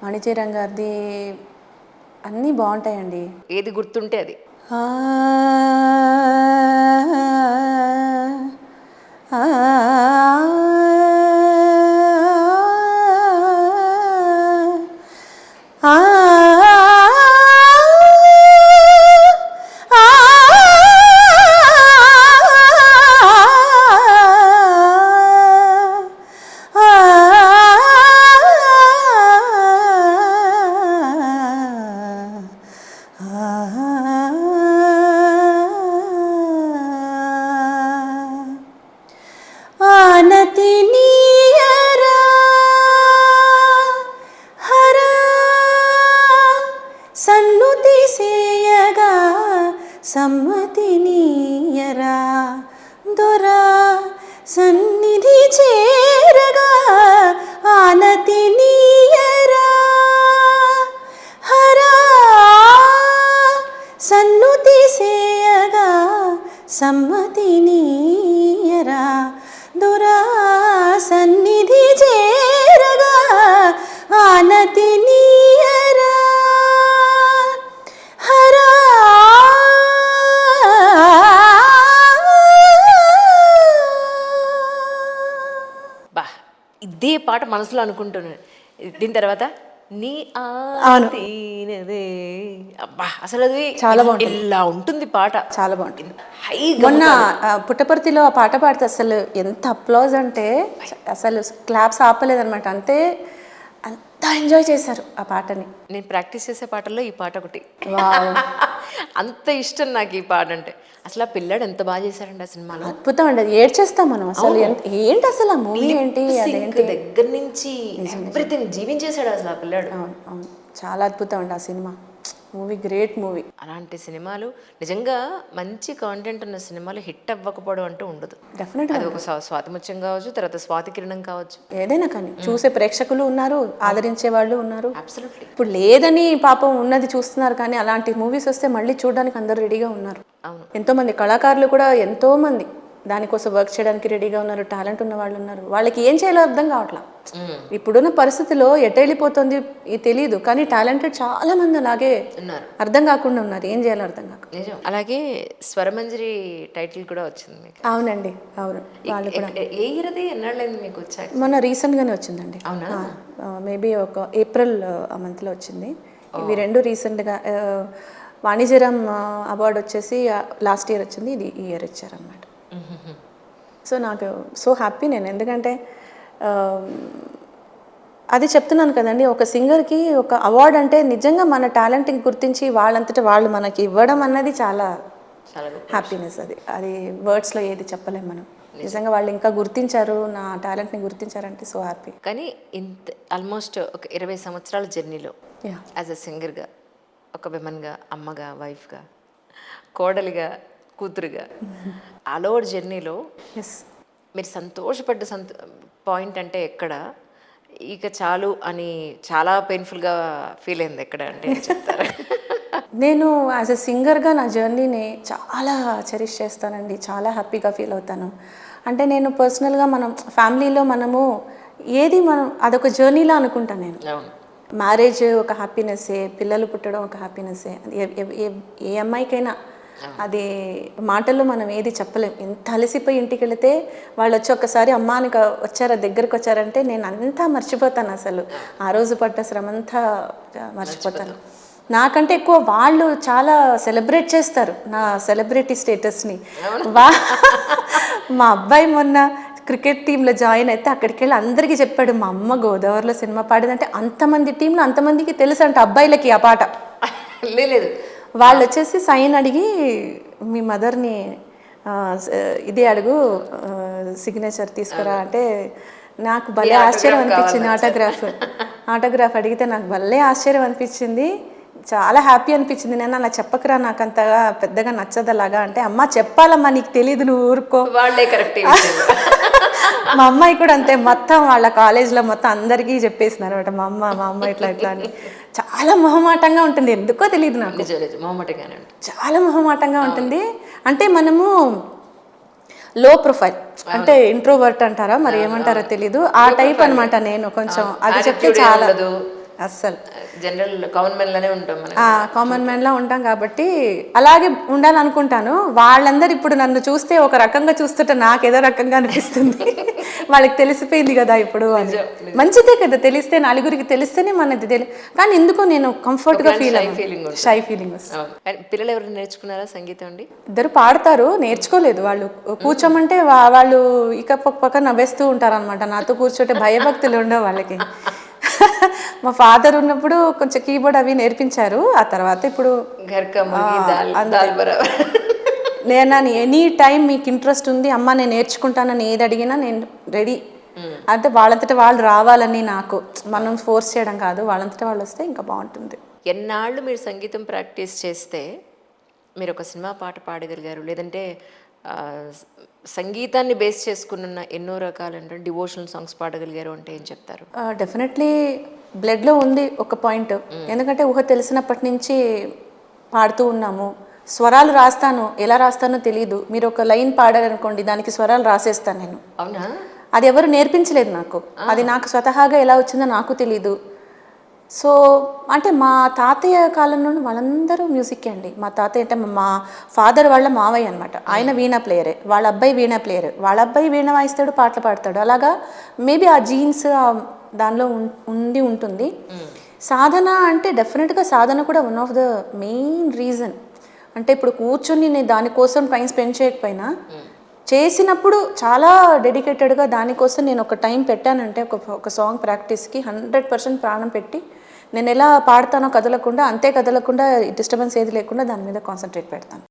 మణిచీరం గారిది అన్నీ బాగుంటాయండి. ఏది గుర్తుంటే అది. ఆ ఆ ఆనతి నీయరా హరా సన్నుతి సేయగా సమ్మతి నీయరా దొరా సన్నిధి చేరగా ఆనతి నీయరా హరా సన్నుతి సేయగా సమ్మతి నీయరా దురా సన్నిధి చేరగా ఆనతి నీయరా హరా. బా, ఇదే పాట మనసులో అనుకుంటున్నాను. దీని తర్వాత నీ ఆనతినదే. అబ్బా, అసలు అది చాలా బాగుంటుంది. ఇలా ఉంటుంది పాట, చాలా బాగుంటుంది. హై. మొన్న పుట్టపర్తిలో ఆ పాట పాడితే అసలు ఎంత అప్లాజ్ అంటే అసలు క్లాప్స్ ఆపలేదన్నమాట. అంత ఎంజాయ్ చేశారు ఆ పాటని. నేను ప్రాక్టీస్ చేసే పాటల్లో ఈ పాట ఒకటి. వావ్. అంత ఇష్టం నాకు ఈ పాట అంటే. అసలు ఆ పిల్లాడు ఎంత బాగా చేశాడండి ఆ సినిమాలో. అద్భుతం అండి, అది ఏడ్చేస్తాం మనం అసలు. ఏంటి అసలు ఆ మూవీ ఏంటి అదేంటి దగ్గర నుంచి ఎవ్రీథింగ్ జీవించేశాడు అసలు ఆ పిల్లాడు. అవును అవును, చాలా అద్భుతం అండి ఆ సినిమా. Movie great movie. అలాంటి సినిమాలు నిజంగా మంచి కాంటెంట్ ఉన్న సినిమాలు హిట్ అవ్వకపోవడం అంటూ ఉండదు. డెఫినెట్గా అది ఒక స్వాతిముత్యం కావచ్చు, తర్వాత స్వాతి కిరణం కావచ్చు, ఏదైనా కానీ చూసే ప్రేక్షకులు ఉన్నారు, ఆదరించే వాళ్ళు ఉన్నారు. అబ్సల్యూట్లీ. ఇప్పుడు లేదని పాపం ఉన్నది చూస్తున్నారు, కానీ అలాంటి మూవీస్ వస్తే మళ్ళీ చూడడానికి అందరు రెడీగా ఉన్నారు. అవును. ఎంతోమంది కళాకారులు కూడా ఎంతోమంది దానికోసం వర్క్ చేయడానికి రెడీగా ఉన్నారు. టాలెంట్ ఉన్న వాళ్ళు ఉన్నారు. వాళ్ళకి ఏం చేయాలో అర్థం కావట్లా. ఇప్పుడున్న పరిస్థితిలో ఎటు వెళ్ళిపోతుంది తెలియదు, కానీ టాలెంటెడ్ చాలా మంది అలాగే ఉన్నారు, అర్థం కాకుండా ఉన్నారు. ఏం చేయాలో అర్థం కాక. నిజం. అలాగే స్వరమంజరి టైటిల్ కూడా వచ్చింది మీకు. అవునండి, అవును. వాళ్ళు కూడా ఏ ఇయర్ది ఎన్నాళ్ళైంది మీకు వచ్చాక? మొన్న రీసెంట్గానే వచ్చిందండి. అవునా? మేబీ ఒక ఏప్రిల్ ఆ మంత్లో వచ్చింది. ఇవి రెండు రీసెంట్గా. వాణిజ్యరామ్ అవార్డు వచ్చేసి లాస్ట్ ఇయర్ వచ్చింది, ఇది ఈ ఇయర్ ఇచ్చారనమాట. సో నాకు సో హ్యాపీ నేను, ఎందుకంటే అది చెప్తున్నాను కదండి, ఒక సింగర్కి ఒక అవార్డు అంటే నిజంగా మన టాలెంట్ని గుర్తించి వాళ్ళంతటా వాళ్ళు మనకి ఇవ్వడం అన్నది చాలా చాలా హ్యాపీనెస్. అది వర్డ్స్లో ఏది చెప్పలేము మనం. నిజంగా వాళ్ళు ఇంకా గుర్తించారు, నా టాలెంట్ని గుర్తించారంటే సో హ్యాపీ. కానీ ఇంత ఆల్మోస్ట్ ఒక 20 సంవత్సరాల జర్నీలో యాజ్ అ సింగర్గా, ఒక విమెన్గా, అమ్మగా, వైఫ్గా, కోడలిగా, కూతురుగా, ఆల్ ఓవర్ జర్నీలో మీరు సంతోషపడ్డ పాయింట్ అంటే ఎక్కడ? ఇక చాలు అని చాలా పెయిన్ఫుల్గా ఫీల్ అయింది ఎక్కడ అంటే చెప్తారా? నేను యాజ్ ఎ సింగర్గా నా జర్నీని చాలా చెరిష్ చేస్తానండి. చాలా హ్యాపీగా ఫీల్ అవుతాను. అంటే నేను పర్సనల్గా మనం ఫ్యామిలీలో మనము ఏది మనం అదొక జర్నీలా అనుకుంటాను నేను. మ్యారేజ్ ఒక హ్యాపీనెస్సే, పిల్లలు పుట్టడం ఒక హ్యాపీనెస్సే. ఏ అమ్మాయికైనా అది మాటల్లో మనం ఏది చెప్పలేం. ఎంత అలసిపోయి ఇంటికి వెళితే వాళ్ళు వచ్చి ఒక్కసారి అమ్మాని వచ్చారా, దగ్గరకు వచ్చారంటే నేను అంతా మర్చిపోతాను. అసలు ఆ రోజు పడ్డ శ్రమంతా మర్చిపోతాను. నాకంటే ఎక్కువ వాళ్ళు చాలా సెలబ్రేట్ చేస్తారు నా సెలబ్రిటీ స్టేటస్ని. మా అబ్బాయి మొన్న క్రికెట్ టీంలో జాయిన్ అయితే అక్కడికి వెళ్ళి అందరికీ చెప్పాడు, మా అమ్మ గోదావరిలో సినిమా పాడిందంటే. అంతమంది టీంలో అంతమందికి తెలుసు అంట అబ్బాయిలకి ఆ పాట. లేదు, వాళ్ళు వచ్చేసి సైన్ అడిగి మీ మదర్ని ఇది అడుగు, సిగ్నేచర్ తీసుకురా అంటే నాకు భలే ఆశ్చర్యం అనిపించింది. ఆటోగ్రాఫ్ అడిగితే నాకు భలే ఆశ్చర్యం అనిపించింది, చాలా హ్యాపీ అనిపించింది. నేను అలా చెప్పకరా, నాకు అంతగా పెద్దగా నచ్చదు అలాగా అంటే, అమ్మ చెప్పాలమ్మా, నీకు తెలియదు, నువ్వు ఊరుకో. వాళ్ళే కరెక్ట్. మా అమ్మాయి కూడా అంతే, మొత్తం వాళ్ళ కాలేజ్లో మొత్తం అందరికీ చెప్పేసినారు అనమాట, మా అమ్మ ఇట్లా అని. చాలా మొహమాటంగా ఉంటుంది, ఎందుకో తెలియదు నాకు. చాలా మొహమాటంగా ఉంటుంది. అంటే మనము లో ప్రొఫైల్, అంటే ఇంట్రోవర్ట్ అంటారా మరి ఏమంటారో తెలీదు, ఆ టైప్ అనమాట నేను. కొంచెం అది చెప్తే చాలా అస్సలు జనరల్ కామన్ మ్యాన్లోనే ఉంటాం మనం. కామన్ మ్యాన్లా ఉంటాం కాబట్టి అలాగే ఉండాలనుకుంటాను. వాళ్ళందరూ ఇప్పుడు నన్ను చూస్తే ఒక రకంగా చూస్తుంటే నాకేదో రకంగా అనిపిస్తుంది. వాళ్ళకి తెలిసిపోయింది కదా ఇప్పుడు అని. మంచిదే కదా, తెలిస్తే నలుగురికి తెలిస్తేనే మనది కానీ ఎందుకో నేను కంఫర్ట్గా ఫీల్ షై ఫీలింగ్ వస్తుంది. అవును. పిల్లలు ఎవరు నేర్చుకున్నారా సంగీతం అండి? ఇద్దరు పాడతారు, నేర్చుకోలేదు. వాళ్ళు కూర్చోమంటే వాళ్ళు ఇక పక్క నవ్వేస్తూ ఉంటారు అనమాట. నాతో కూర్చోటే భయభక్తులు ఉండవు వాళ్ళకి. మా ఫాదర్ ఉన్నప్పుడు కొంచెం కీబోర్డ్ అవి నేర్పించారు. ఆ తర్వాత ఇప్పుడు నేను ఎనీ టైం మీకు ఇంట్రెస్ట్ ఉంది అమ్మ నేను నేర్చుకుంటానని ఏది అడిగినా నేను రెడీ. అంటే వాళ్ళంతటా వాళ్ళు రావాలని, నాకు మనం ఫోర్స్ చేయడం కాదు, వాళ్ళంతటా వాళ్ళు వస్తే ఇంకా బాగుంటుంది. ఎన్నాళ్ళు మీరు సంగీతం ప్రాక్టీస్ చేస్తే మీరు ఒక సినిమా పాట పాడగలిగారు, లేదంటే సంగీతాన్ని బేస్ చేసుకున్న ఎన్నో రకాలు అంటే డివోషనల్ సాంగ్స్ పాడగలిగారు అంటే ఏం చెప్తారు? డెఫినెట్లీ బ్లడ్లో ఉంది ఒక పాయింట్. ఎందుకంటే ఊహ తెలిసినప్పటి నుంచి పాడుతూ ఉన్నాము. స్వరాలు రాస్తాను, ఎలా రాస్తానో తెలియదు. మీరు ఒక లైన్ పాడారనుకోండి, దానికి స్వరాలు రాసేస్తాను నేను. అవునా? అది ఎవరు నేర్పించలేదు నాకు. అది నాకు స్వతహాగా ఎలా వచ్చిందో నాకు తెలీదు. సో అంటే మా తాతయ్య కాలం నుండి వాళ్ళందరూ మ్యూజిక్ అండి. మా తాతయ్య అంటే మా ఫాదర్ వాళ్ళ మావయ్య అనమాట. ఆయన వీణా ప్లేయరే, వాళ్ళ అబ్బాయి వీణా ప్లేయర్, వాళ్ళ అబ్బాయి వీణ వాయిస్తాడు, పాటలు పాడతాడు. అలాగా మేబీ ఆ జీన్స్ దానిలో ఉండి ఉంటుంది. సాధన అంటే డెఫినెట్గా సాధన కూడా one of the main reason. అంటే ఇప్పుడు కూర్చొని నేను దానికోసం టైం స్పెండ్ చేయకపోయినా చేసినప్పుడు చాలా డెడికేటెడ్గా దానికోసం నేను ఒక టైం పెట్టానంటే ఒక సాంగ్ ప్రాక్టీస్కి 100% ప్రాణం పెట్టి నేను ఎలా పాడతానో కదలకుండా, అంతే కదలకుండా డిస్టర్బెన్స్ ఏది లేకుండా దాని మీద కాన్సన్ట్రేట్ పెడతాను.